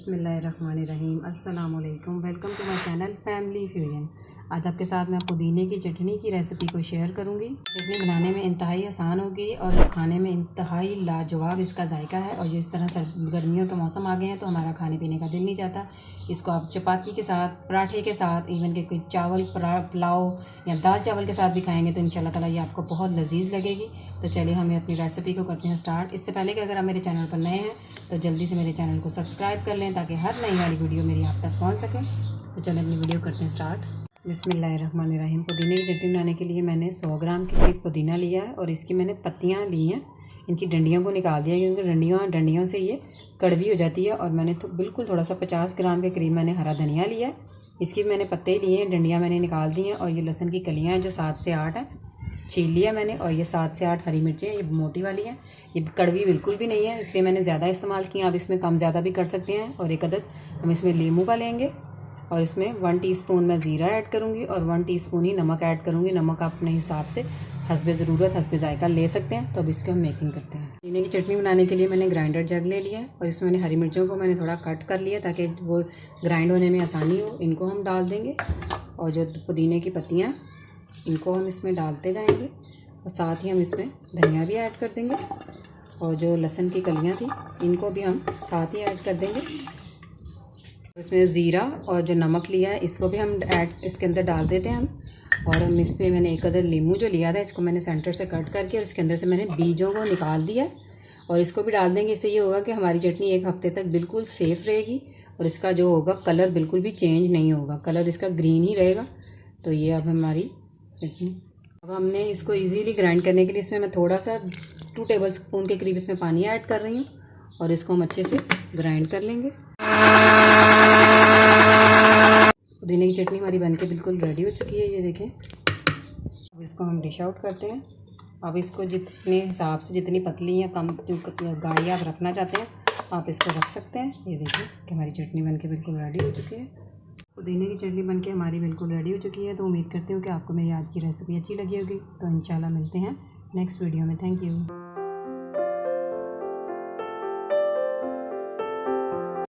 बिस्मिल्लाहिर्रहमानिर्रहीम। अस्सलाम वालेकुम। Welcome to my channel family fusion. आज आपके साथ मैं पुदीने की चटनी की रेसिपी को शेयर करूंगी। चटनी बनाने में इंतहाई आसान होगी और खाने में इंतहाई लाजवाब इसका जायका है। और जिस तरह गर्मियों के मौसम आ गए हैं तो हमारा खाने पीने का दिल नहीं चाहता। इसको आप चपाती के साथ, पराठे के साथ, इवन के कोई चावल पुलाव या दाल चावल के साथ भी खाएंगे तो इंशाल्लाह ताला ये आपको बहुत लजीज लगेगी। तो चलिए हमें अपनी रेसिपी को करते हैं स्टार्ट। इससे पहले कि अगर आप मेरे चैनल पर नए हैं तो जल्दी से मेरे चैनल को सब्सक्राइब कर लें ताकि हर नई वाली वीडियो मेरी आप तक पहुंच सके। तो चलिए अपनी वीडियो करते हैं स्टार्ट। बिस्मिल्लाहिर्रहमानिर्रहीम। पुदीने की चटनी बनाने के लिए मैंने 100 ग्राम के करीब पुदीना लिया है और इसकी मैंने पत्तियाँ ली हैं। इनकी डंडियों को निकाल दिया क्योंकि डंडियों से ये कड़वी हो जाती है। और मैंने तो बिल्कुल थोड़ा सा 50 ग्राम के करीब मैंने हरा धनिया लिया है। इसकी मैंने पत्ते लिए हैं, डंडियाँ मैंने निकाल दी हैं। और ये लहसुन की कलियाँ हैं जो 7 से 8 हैं, छील लिया मैंने। और ये 7 से 8 हरी मिर्चें हैं, ये मोटी वाली हैं, ये कड़वी बिल्कुल भी नहीं है, इसलिए मैंने ज़्यादा इस्तेमाल किया। आप इसमें कम ज़्यादा भी कर सकते हैं। और एक अदद हम इसमें लीमू का लेंगे और इसमें 1 टीस्पून मैं ज़ीरा ऐड करूँगी और 1 टीस्पून ही नमक ऐड करूँगी। नमक आप अपने हिसाब से हस्बे ज़रूरत, हस्बे जायका ले सकते हैं। तो अब इसकी हम मेकिंग करते हैं। पुदीने की चटनी बनाने के लिए मैंने ग्राइंडर जग ले लिया है और इसमें मैंने हरी मिर्चों को मैंने थोड़ा कट कर लिया ताकि वो ग्राइंड होने में आसानी हो। इनको हम डाल देंगे और जो पुदीने की पत्तियाँ इनको हम इसमें डालते जाएंगे और साथ ही हम इसमें धनिया भी ऐड कर देंगे। और जो लहसुन की कलियाँ थी इनको भी हम साथ ही ऐड कर देंगे। इसमें ज़ीरा और जो नमक लिया है इसको भी हम इसके अंदर डाल देते हैं हम। और हम इस पर मैंने एक अदर लीमू जो लिया था इसको मैंने सेंटर से कट करके और इसके अंदर से मैंने बीजों को निकाल दिया और इसको भी डाल देंगे। इससे ये होगा कि हमारी चटनी एक हफ़्ते तक बिल्कुल सेफ़ रहेगी और इसका जो होगा कलर बिल्कुल भी चेंज नहीं होगा, कलर इसका ग्रीन ही रहेगा। तो ये अब हमारी चटनी, अब हमने इसको इजीली ग्राइंड करने के लिए इसमें मैं थोड़ा सा 2 टेबलस्पून के करीब इसमें पानी ऐड कर रही हूँ और इसको हम अच्छे से ग्राइंड कर लेंगे। पुदीने की चटनी हमारी बनके बिल्कुल रेडी हो चुकी है, ये देखें। अब इसको हम डिश आउट करते हैं। अब इसको जितने हिसाब से, जितनी पतली या कम गाढ़ी आप रखना चाहते हैं आप इसको रख सकते हैं। ये देखिए कि हमारी चटनी बनके बिल्कुल रेडी हो चुकी है। पुदीने की चटनी बनके हमारी बिल्कुल रेडी हो चुकी है। तो उम्मीद करती हूँ कि आपको मेरी आज की रेसिपी अच्छी लगी होगी। तो इंशाल्लाह मिलते हैं नेक्स्ट वीडियो में। Thank you.